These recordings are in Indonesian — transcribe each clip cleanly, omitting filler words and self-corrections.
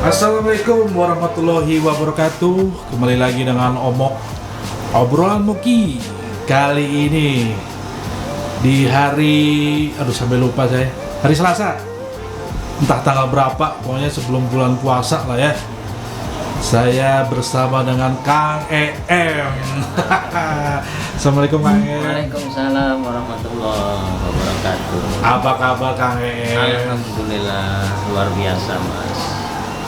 Assalamualaikum warahmatullahi wabarakatuh. Kembali lagi dengan Omok Obrolan Moki. Kali ini di hari, sampai lupa saya, hari Selasa. Entah tanggal berapa, pokoknya sebelum bulan puasa lah ya. Saya bersama dengan Kang EM. Assalamualaikum Kang EM. Waalaikumsalam warahmatullahi wabarakatuh. Apa kabar Kang EM? Alhamdulillah luar biasa Mas.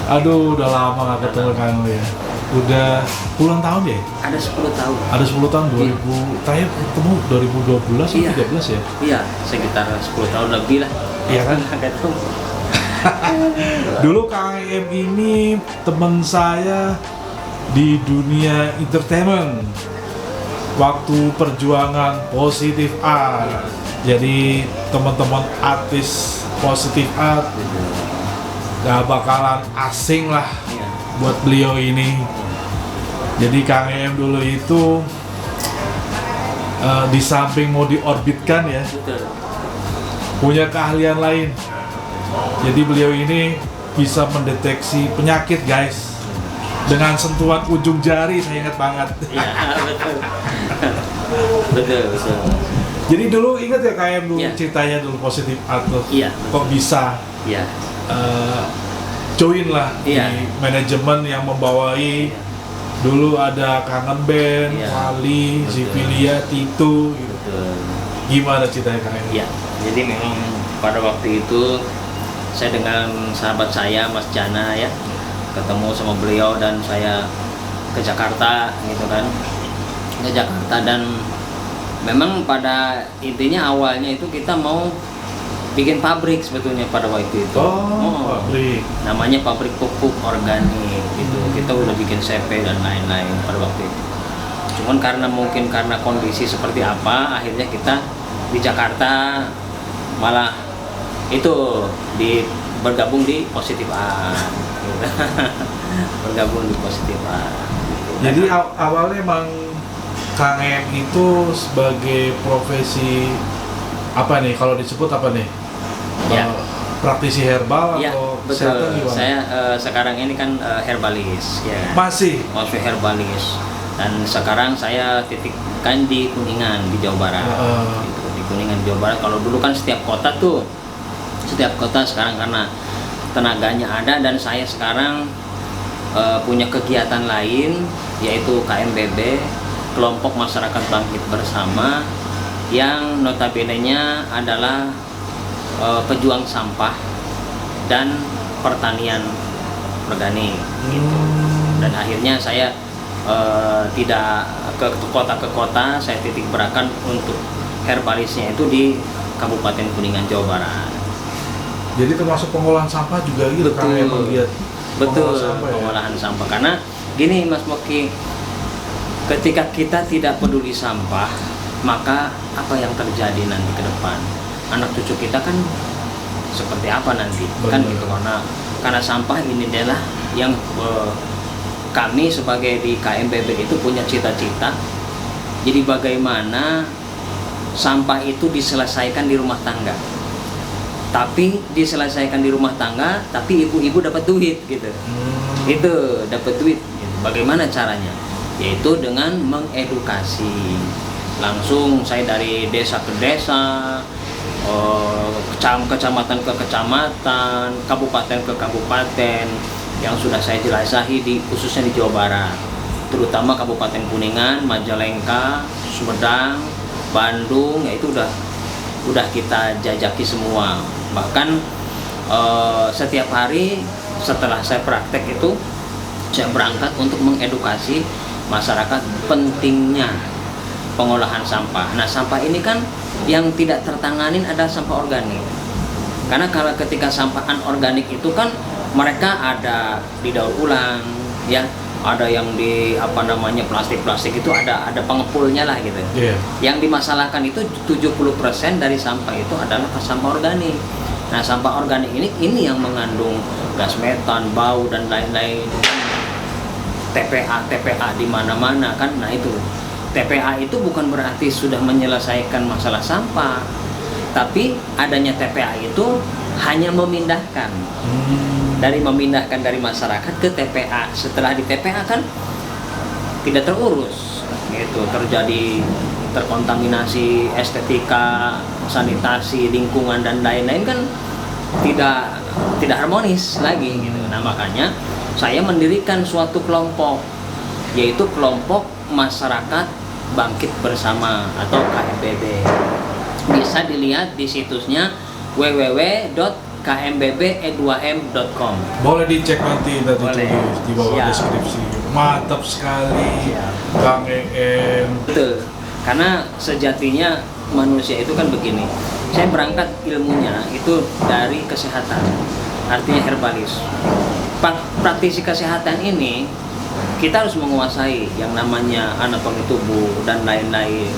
Aduh, udah lama gak ketemu Kang ya. Udah puluhan tahun ya? Ada 10 tahun. Ada 10 tahun, 2000, terakhir ketemu 2012 atau 13 ya? Iya, sekitar 10 tahun lebih lah. Iya kan? Agak tahu. Dulu Kang EM ini teman saya di dunia entertainment waktu perjuangan Positive Art. Jadi teman-teman artis Positive Art gak bakalan asing lah Iya. buat beliau ini. Jadi Kang EM dulu itu di samping mau diorbitkan ya, Betul. punya keahlian lain. Jadi beliau ini bisa mendeteksi penyakit guys dengan sentuhan ujung jari, saya ingat banget. Iya, betul. betul. Jadi dulu ingat ya Kang EM dulu Iya. ceritanya dulu Positive Art tuh. Iya. Kok bisa Iya. join lah Iya. di manajemen yang membawai. Dulu ada Kangen Band, Iya. Wali, Betul. Zivilia, Tito gitu. Betul. Gimana ceritanya Kang EM? Iya. Jadi memang pada waktu itu saya dengan sahabat saya Mas Jana ya ketemu sama beliau dan saya ke Jakarta gitu kan. Ke Jakarta dan memang pada intinya awalnya itu kita mau bikin pabrik sebetulnya pada waktu itu. Pabrik. Namanya pabrik pupuk organik gitu. Kita udah bikin CP dan lain-lain pada waktu itu. Cuman mungkin karena kondisi seperti apa, akhirnya kita di Jakarta malah itu bergabung di Positive Art. Gitu. Bergabung di Positive Art. Gitu. Jadi awalnya emang Kang EM itu sebagai profesi apa nih? Kalau disebut apa nih? Ya. Praktisi herbal Ya, atau betul. kesehatan gimana? Saya sekarang ini kan herbalis ya. Masih. Masih herbalis. Dan sekarang saya titikkan di Kuningan di Jawa Barat. Gitu, di Kuningan Jawa Barat. Kalau dulu kan setiap kota sekarang karena tenaganya ada dan saya sekarang punya kegiatan lain yaitu KMBB, Kelompok Masyarakat Bangkit Bersama, yang notabene-nya adalah pejuang sampah dan pertanian organik gitu. Dan akhirnya saya tidak ke kota, saya titik beratkan untuk herbalisnya itu di Kabupaten Kuningan, Jawa Barat. Jadi termasuk pengolahan sampah juga gitu Kang EM lihat. Betul, Sampah ya? pengolahan sampah. Karena gini Mas Moki, ketika kita tidak peduli sampah, maka apa yang terjadi nanti ke depan? Anak cucu kita kan seperti apa nanti? Kan Benar. gitu, karena sampah ini adalah yang kami sebagai di KMBB itu punya cita-cita. Jadi bagaimana sampah itu diselesaikan di rumah tangga. Tapi diselesaikan di rumah tangga, tapi ibu-ibu dapat duit gitu. Itu dapat duit. Bagaimana caranya? Yaitu dengan mengedukasi. Langsung saya dari desa ke desa, kecamatan ke kecamatan, kabupaten ke kabupaten yang sudah saya jelajahi khususnya di Jawa Barat, terutama Kabupaten Kuningan, Majalengka, Sumedang, Bandung, ya itu udah kita jajaki semua. Bahkan setiap hari setelah saya praktek itu saya berangkat untuk mengedukasi masyarakat pentingnya pengolahan sampah. Nah, sampah ini kan yang tidak tertanganin ada sampah organik. Karena kalau ketika sampah anorganik itu kan mereka ada didaur ulang, ya ada yang di plastik itu ada pengepulnya lah gitu. Iya. Yang dimasalahkan itu 70% dari sampah itu adalah sampah organik. Nah, sampah organik ini yang mengandung gas metan, bau dan lain-lain. TPA di mana-mana kan. Nah, itu TPA itu bukan berarti sudah menyelesaikan masalah sampah, tapi adanya TPA itu hanya memindahkan dari masyarakat ke TPA. Setelah di TPA kan tidak terurus, gitu, terjadi terkontaminasi estetika, sanitasi, lingkungan dan lain-lain kan tidak harmonis lagi, gitu. Nah, makanya saya mendirikan suatu kelompok, yaitu kelompok masyarakat bangkit bersama atau KMBB. Bisa dilihat di situsnya www.kmbb2m.com. Boleh dicek nanti Boleh. di bawah Siap. deskripsi. Mantap sekali, Siap. Kang EM. Betul, karena sejatinya manusia itu kan begini. Saya berangkat ilmunya itu dari kesehatan, artinya herbalis. Praktisi kesehatan ini kita harus menguasai yang namanya anatomi tubuh dan lain-lain.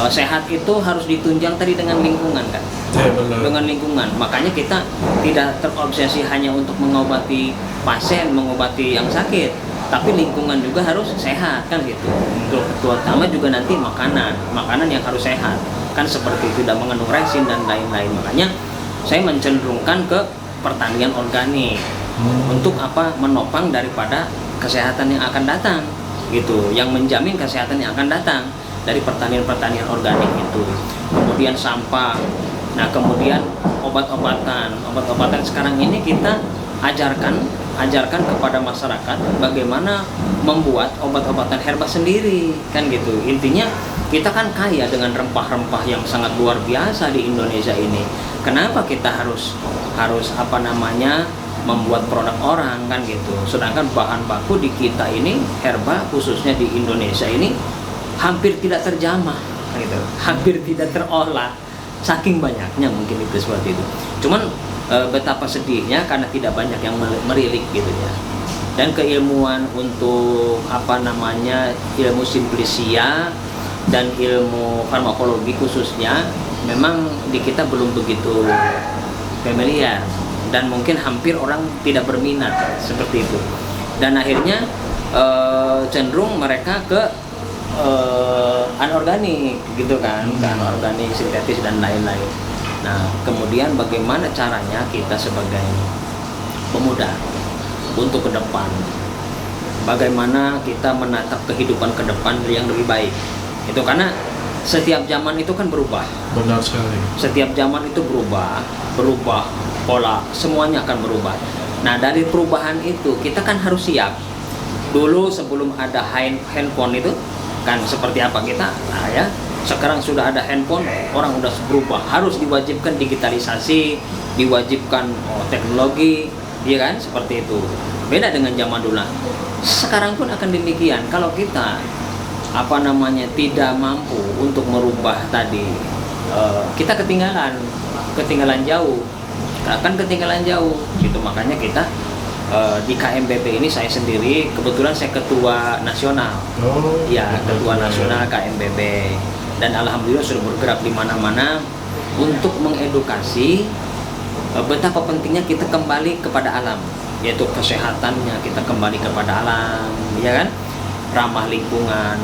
Sehat itu harus ditunjang tadi dengan lingkungan kan, Ya, benar. dengan lingkungan. Makanya kita tidak terobsesi hanya untuk mengobati pasien, mengobati yang sakit, tapi lingkungan juga harus sehat kan gitu. Terutama juga nanti makanan yang harus sehat kan, seperti tidak mengandung resin dan lain-lain. Makanya saya mencenderungkan ke pertanian organik untuk menopang daripada kesehatan yang akan datang gitu, yang menjamin kesehatan yang akan datang dari pertanian organik itu. Kemudian sampah, nah kemudian obat-obatan sekarang ini kita ajarkan kepada masyarakat bagaimana membuat obat-obatan herbal sendiri kan gitu. Intinya kita kan kaya dengan rempah-rempah yang sangat luar biasa di Indonesia ini. Kenapa kita harus membuat produk orang kan gitu, sedangkan bahan baku di kita ini herbal khususnya di Indonesia ini hampir tidak terjamah gitu, hampir tidak terolah, saking banyaknya mungkin itu seperti itu. Cuman betapa sedihnya karena tidak banyak yang merilik gitu ya. Dan keilmuan untuk ilmu simplisia dan ilmu farmakologi khususnya memang di kita belum begitu familiar, dan mungkin hampir orang tidak berminat seperti itu. Dan akhirnya cenderung mereka ke anorganik gitu kan, ke anorganik, sintetis dan lain-lain. Nah, kemudian bagaimana caranya kita sebagai pemuda untuk ke depan, bagaimana kita menatap kehidupan ke depan yang lebih baik. Itu karena setiap zaman itu kan berubah. Benar sekali. Setiap zaman itu berubah pola, semuanya akan berubah. Nah, dari perubahan itu kita kan harus siap. Dulu sebelum ada handphone itu kan seperti apa kita? Nah ya, sekarang sudah ada handphone, orang udah berubah, harus diwajibkan digitalisasi, diwajibkan teknologi, ya kan? Seperti itu. Beda dengan zaman dulu. Sekarang pun akan demikian. Kalau kita tidak mampu untuk merubah tadi, kita ketinggalan jauh, akan ketinggalan jauh gitu. Makanya kita di KMBB ini, saya sendiri kebetulan saya ketua nasional, ketua nasional KMBB, dan alhamdulillah sudah bergerak di mana-mana untuk mengedukasi betapa pentingnya kita kembali kepada alam, yaitu kesehatannya kita kembali kepada alam, ya kan, ramah lingkungan,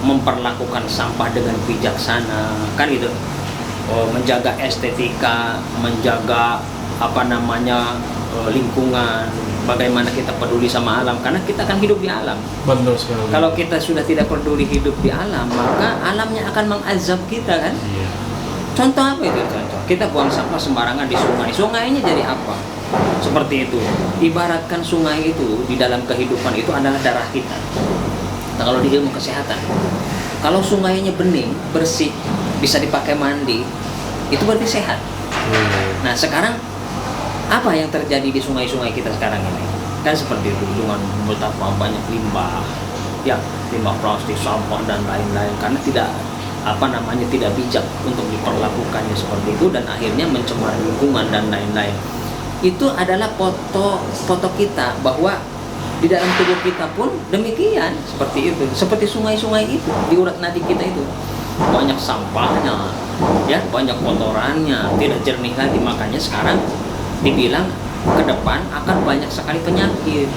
memperlakukan sampah dengan bijaksana, kan gitu. Menjaga estetika, menjaga lingkungan, bagaimana kita peduli sama alam, karena kita akan hidup di alam. Benar sekali. Kalau kita sudah tidak peduli hidup di alam, maka alamnya akan mengazab kita kan. Iya. Contoh apa itu? Contoh kita buang sampah sembarangan di sungai, sungainya jadi apa? Seperti itu. Ibaratkan sungai itu di dalam kehidupan itu adalah darah kita. Nah, kalau di ilmu kesehatan, kalau sungainya bening, bersih, bisa dipakai mandi, itu berarti sehat. Nah, sekarang apa yang terjadi di sungai-sungai kita sekarang ini? Kan seperti itu, dengan betapa banyak limbah, ya, limbah plastik, sampah dan lain-lain, karena tidak bijak untuk diperlakukannya seperti itu, dan akhirnya mencemari lingkungan dan lain-lain. Itu adalah foto kita bahwa di dalam tubuh kita pun demikian, seperti itu. Seperti sungai-sungai itu di urat nadi kita itu banyak sampahnya, ya, banyak kotorannya, tidak jernih lagi. Makanya sekarang dibilang ke depan akan banyak sekali penyakit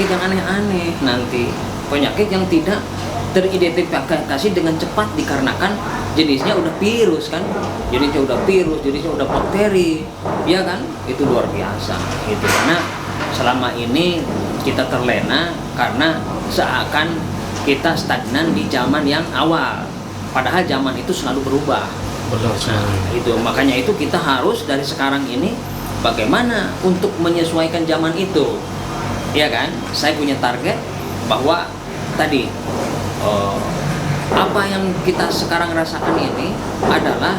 yang aneh-aneh nanti, penyakit yang tidak teridentifikasi dengan cepat dikarenakan jenisnya udah virus kan, jenisnya udah bakteri, ya kan, itu luar biasa itu. Karena selama ini kita terlena karena seakan kita stagnan di zaman yang awal, padahal zaman itu selalu berubah. Benar sekali. Nah, itu makanya itu kita harus dari sekarang ini bagaimana untuk menyesuaikan zaman itu, ya kan. Saya punya target bahwa tadi apa yang kita sekarang rasakan ini adalah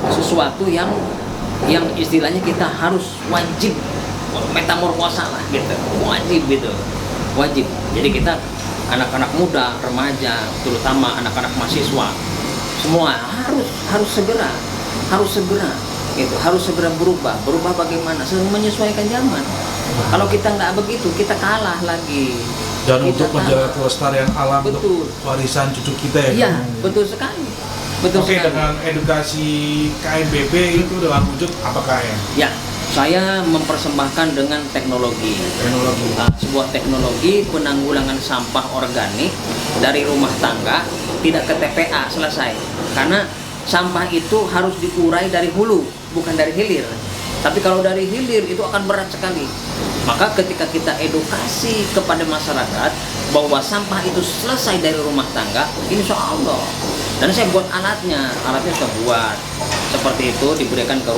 sesuatu yang istilahnya kita harus wajib metamorfosa lah gitu, wajib. Jadi kita anak-anak muda, remaja, terutama anak-anak mahasiswa, semua harus segera gitu, harus segera berubah bagaimana menyesuaikan zaman. Kalau kita nggak begitu, kita kalah lagi. Dan untuk menjaga kelestarian alam, betul, untuk warisan cucu kita ya. Iya, betul sekali. Oke, dengan edukasi KNBP itu dengan wujud apakah ya? Ya, saya mempersembahkan dengan teknologi. Sebuah teknologi penanggulangan sampah organik dari rumah tangga, tidak ke TPA, selesai. Karena sampah itu harus diurai dari hulu, bukan dari hilir. Tapi kalau dari hilir itu akan berat sekali. Maka ketika kita edukasi kepada masyarakat bahwa sampah itu selesai dari rumah tangga, insya Allah. Dan saya buat alatnya saya buat seperti itu, diberikan ke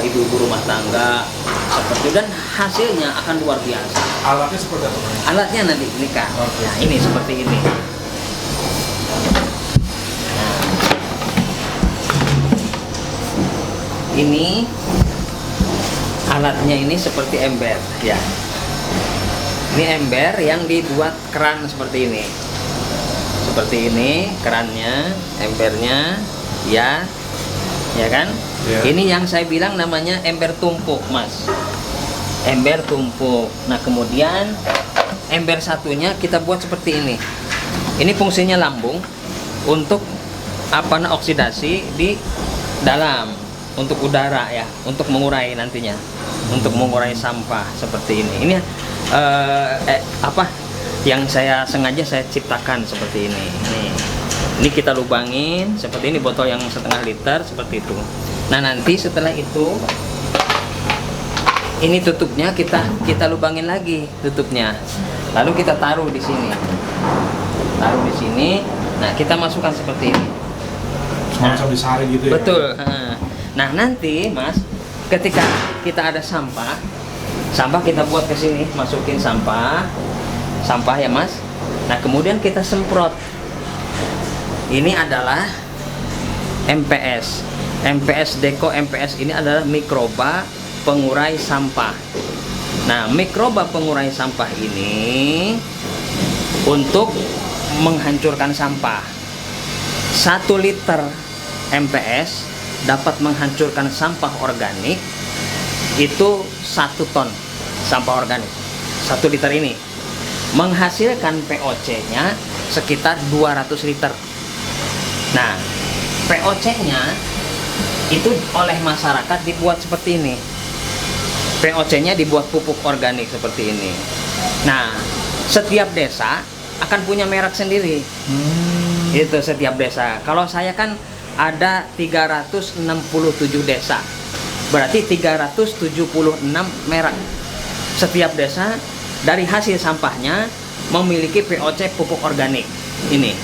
ibu-ibu rumah tangga seperti itu, dan hasilnya akan luar biasa. Alatnya seperti apa? Alatnya nanti ini Kak. Okay. Nah, ini seperti ini. Nah, ini alatnya ini seperti ember, ya. Ini ember yang dibuat keran seperti ini. Seperti ini kerannya, embernya, ya kan? Yeah. Ini yang saya bilang namanya ember tumpuk, Mas. Ember tumpuk. Nah, kemudian ember satunya kita buat seperti ini. Ini fungsinya lambung untuk oksidasi di dalam, untuk udara ya, untuk mengurai nantinya, untuk mengurai sampah seperti ini. Ini yang saya sengaja saya ciptakan seperti ini. Ini kita lubangin seperti ini, botol yang 1,5 liter seperti itu. Nah, nanti setelah itu ini tutupnya kita lubangin lagi tutupnya. Lalu kita taruh di sini. Nah, kita masukkan seperti ini. Semacam disaring gitu ya. Betul. Nah, nanti Mas, ketika kita ada sampah kita buat ke sini, masukin sampah ya Mas. Nah, kemudian kita semprot. Ini adalah MPS Deko. MPS ini adalah mikroba pengurai sampah. Nah, mikroba pengurai sampah ini untuk menghancurkan sampah. 1 liter MPS dapat menghancurkan sampah organik itu 1 ton sampah organik. 1 liter ini menghasilkan POC-nya sekitar 200 liter. Nah, POC-nya itu oleh masyarakat dibuat seperti ini. POC-nya dibuat pupuk organik seperti ini. Nah, setiap desa akan punya merek sendiri. Itu setiap desa. Kalau saya kan ada 367 desa. Berarti 376 merek. Setiap desa dari hasil sampahnya memiliki POC pupuk organik ini.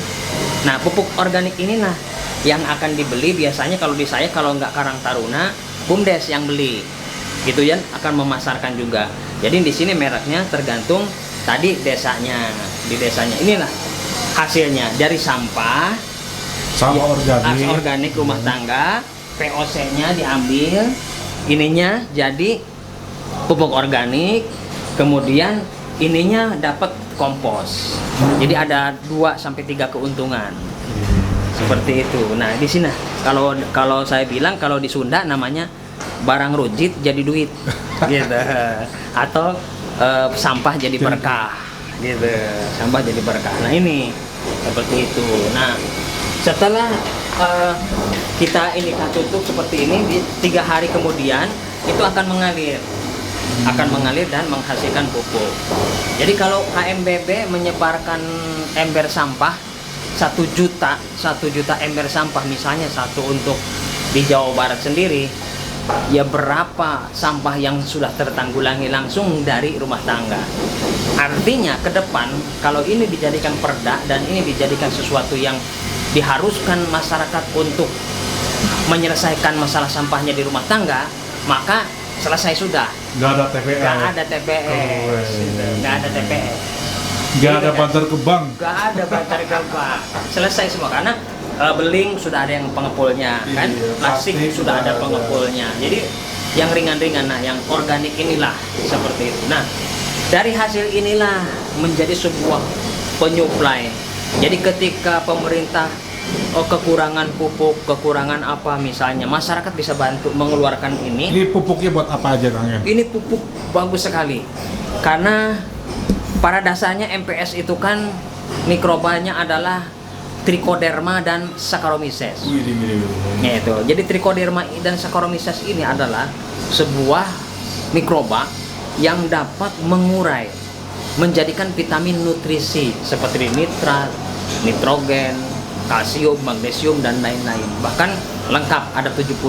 Nah, pupuk organik inilah yang akan dibeli biasanya kalau di saya, kalau nggak Karang Taruna, BUMDes yang beli, gitu ya, akan memasarkan juga. Jadi di sini mereknya tergantung tadi desanya, di desanya inilah hasilnya dari sampah organik rumah tangga, POC-nya diambil, ininya jadi pupuk organik. Kemudian ininya dapat kompos. Jadi ada 2-3 keuntungan. Seperti itu. Nah, di sini kalau saya bilang, kalau di Sunda namanya barang rujit jadi duit. Gitu. Atau sampah jadi berkah gitu, sampah jadi berkah. Nah ini seperti itu. Nah setelah kita ini tutup seperti ini, 3 hari kemudian itu akan mengalir dan menghasilkan pupuk. Jadi kalau KMBB menyebarkan ember sampah 1 juta ember sampah, misalnya satu untuk di Jawa Barat sendiri, ya berapa sampah yang sudah tertanggulangi langsung dari rumah tangga. Artinya ke depan kalau ini dijadikan perda dan ini dijadikan sesuatu yang diharuskan masyarakat untuk menyelesaikan masalah sampahnya di rumah tangga, maka selesai sudah. Nggak ada TPS. Nggak ada TPS. Nggak ada TPS. Nggak ada bantar gebang. Nggak ada bantar gebang. Selesai semua karena beling sudah ada yang pengepulnya, kan? Plastik sudah ada pengepulnya. Jadi yang ringan-ringan, nah yang organik inilah seperti itu. Nah dari hasil inilah menjadi sebuah penyuplai. Jadi ketika pemerintah kekurangan pupuk, kekurangan apa misalnya, masyarakat bisa bantu mengeluarkan ini. Ini pupuknya buat apa aja, Kang? Ini pupuk bagus sekali karena pada dasarnya MPS itu kan mikrobanya adalah Trichoderma dan Saccharomyces. Ya itu. Jadi Trichoderma dan Saccharomyces ini adalah sebuah mikroba yang dapat mengurai, menjadikan vitamin nutrisi seperti nitrat, nitrogen, kalsium, magnesium dan lain-lain. Bahkan lengkap ada 75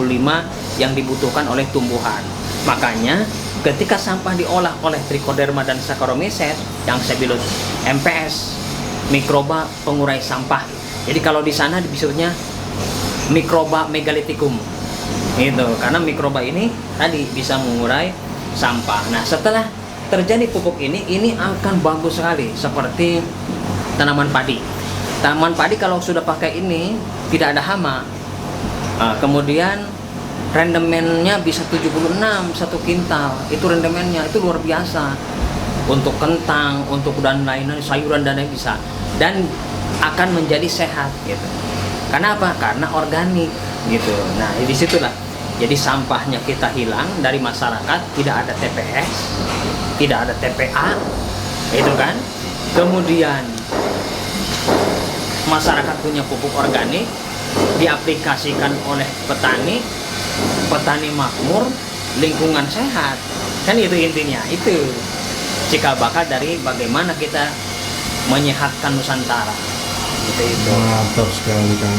yang dibutuhkan oleh tumbuhan. Makanya ketika sampah diolah oleh Trichoderma dan Saccharomyces yang saya bilang MPS, mikroba pengurai sampah. Jadi kalau di sana disebutnya mikroba megalithicum. Gitu, karena mikroba ini tadi bisa mengurai sampah. Nah, setelah terjadi pupuk ini akan bagus sekali seperti tanaman padi. Tanaman padi kalau sudah pakai ini tidak ada hama. Kemudian rendemennya bisa 76 1 kintal. Itu rendemennya itu luar biasa. Untuk kentang, untuk dan lain-lain, sayuran dan lain bisa. Dan akan menjadi sehat gitu. Karena apa? Karena organik gitu. Nah, disitulah. Jadi sampahnya kita hilang dari masyarakat, tidak ada TPS, tidak ada TPA, itu kan. Kemudian masyarakat punya pupuk organik, diaplikasikan oleh petani, petani makmur, lingkungan sehat. Kan itu intinya. Itu cikal bakal dari bagaimana kita menyehatkan Nusantara. Itu. Mantap sekali, Kang.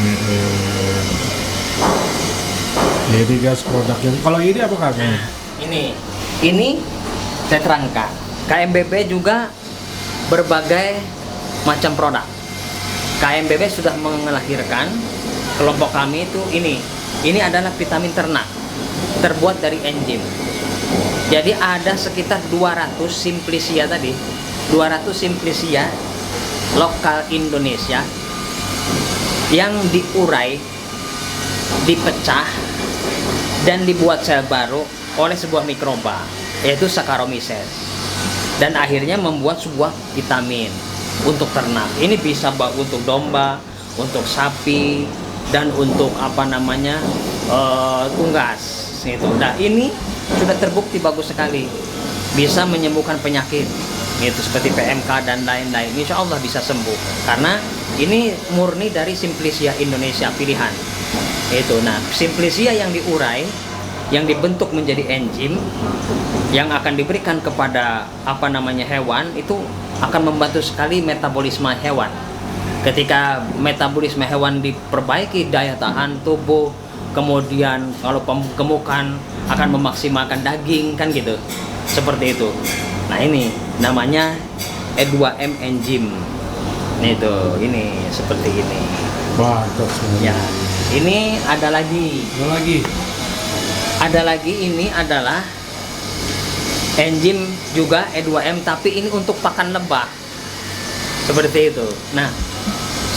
Jadi guys, produknya. Kalau ini apa, Kang? Ini saya terangkan. KMBB juga berbagai macam produk. KMBB sudah melahirkan kelompok kami itu ini. Ini adalah vitamin ternak terbuat dari enzim. Jadi ada sekitar 200 Simplicia tadi. 200 Simplicia lokal Indonesia yang diurai, dipecah dan dibuat sel baru oleh sebuah mikroba yaitu Saccharomyces, dan akhirnya membuat sebuah vitamin untuk ternak. Ini bisa untuk domba, untuk sapi, dan untuk unggas itu. Nah ini sudah terbukti bagus sekali bisa menyembuhkan penyakit itu seperti PMK dan lain-lain. Insya Allah bisa sembuh karena ini murni dari Simplicia Indonesia pilihan itu. Nah Simplicia yang diurai, yang dibentuk menjadi enzim yang akan diberikan kepada hewan, itu akan membantu sekali metabolisme hewan. Ketika metabolisme hewan diperbaiki, daya tahan tubuh, kemudian kalau pemgemukan akan memaksimalkan daging, kan gitu, seperti itu. Nah ini namanya E2M enzim. Ini seperti ini. Wah, sekali. Ya, ini ada lagi. Ada lagi, ini adalah enzim juga E2M, tapi ini untuk pakan lebah. Seperti itu. Nah,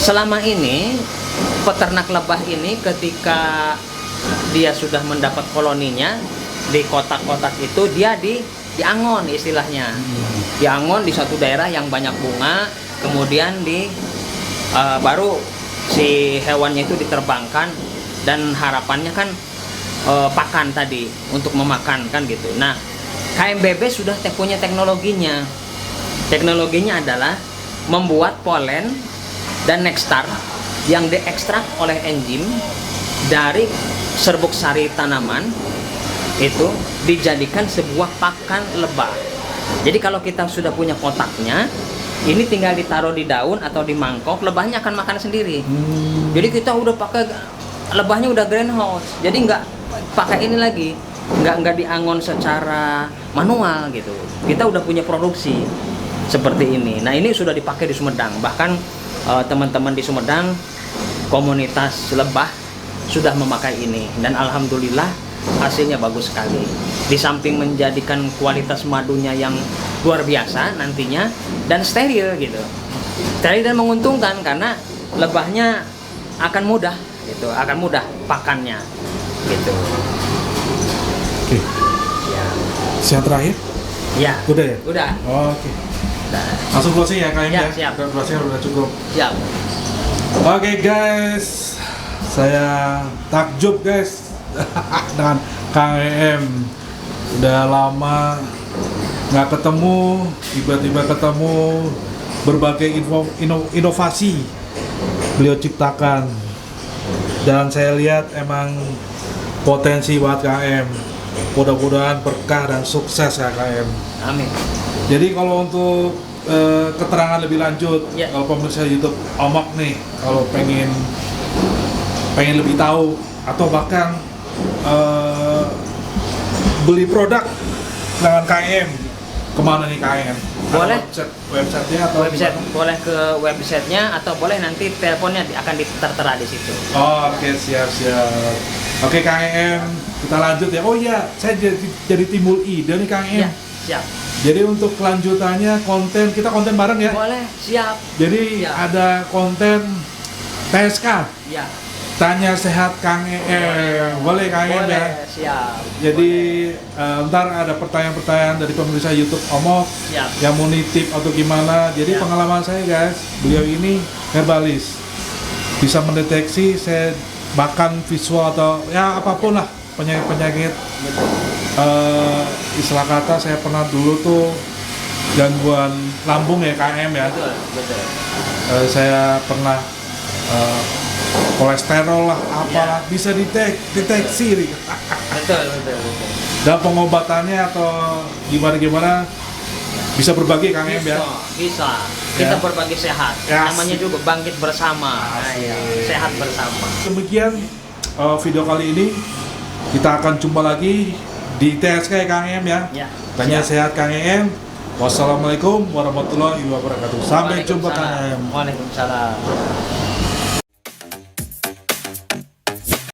selama ini peternak lebah ini ketika dia sudah mendapat koloninya di kotak-kotak itu, dia diangon istilahnya. Diangon di satu daerah yang banyak bunga, kemudian baru si hewannya itu diterbangkan, dan harapannya kan pakan tadi untuk memakan, kan gitu. Nah KMBB sudah punya teknologinya. Teknologinya adalah membuat polen dan nektar yang diekstrak oleh enzim dari serbuk sari tanaman itu dijadikan sebuah pakan lebah. Jadi kalau kita sudah punya kotaknya, ini tinggal ditaruh di daun atau di mangkok, lebahnya akan makan sendiri. Jadi kita udah pakai lebahnya udah greenhouse, jadi nggak pakai ini lagi, nggak diangon secara manual gitu. Kita udah punya produksi seperti ini. Nah ini sudah dipakai di Sumedang, bahkan teman-teman di Sumedang komunitas lebah sudah memakai ini dan alhamdulillah hasilnya bagus sekali. Di samping menjadikan kualitas madunya yang luar biasa nantinya dan steril gitu, steril dan menguntungkan karena lebahnya akan mudah gitu, akan mudah pakannya gitu. Oke. Ya. Siap terakhir? Ya. Udah ya? Udah. Oke. Langsung closing ya KM ya? Siap. Closing udah cukup. Siap. Oke guys, saya takjub guys dengan KM. Udah lama nggak ketemu, tiba-tiba ketemu, berbagai inovasi beliau ciptakan. Dan saya lihat emang potensi buat KM. Mudah-mudahan berkah dan sukses ya KM. Amin. Jadi kalau untuk keterangan lebih lanjut, Ya. kalau pemirsa YouTube Omok nih, kalau pengen lebih tahu atau bahkan beli produk dengan KM, kemana nih KM? Boleh. Websitenya atau Website gimana? boleh ke websitenya atau boleh nanti teleponnya akan tertera di situ. Oh, oke, siap. Oke KM, kita lanjut ya. Oh iya, saya jadi timbul ide nih KM. Ya, siap. Jadi untuk kelanjutannya kita konten bareng ya. Boleh, siap. Jadi Ya. ada konten TSK, Ya. tanya sehat Kang EM. Boleh Kang EM ya. Boleh, siap. Jadi ntar ada pertanyaan-pertanyaan dari pemirsa YouTube Omok Siap. yang mau nitip atau gimana. Jadi Ya. pengalaman saya guys, beliau ini herbalis, bisa mendeteksi saya bahkan visual atau ya apapun lah penyakit-penyakit. Betul. Istilah kata saya pernah dulu tuh gangguan lambung ya KM ya. Betul. Saya pernah kolesterol lah apalah bisa deteksi nih. Betul. Dan pengobatannya atau gimana bisa berbagi Kang Em ya. Bisa. Kita Ya. berbagi sehat. Ya, Namanya juga bangkit bersama. Nah, Asik. ya. Sehat bersama. Demikian video kali ini, kita akan jumpa lagi di TSK Kang Em ya. Ya. Tanya sehat Kang Em. Wassalamualaikum warahmatullahi wabarakatuh. Sampai jumpa Kang Em. Waalaikumsalam.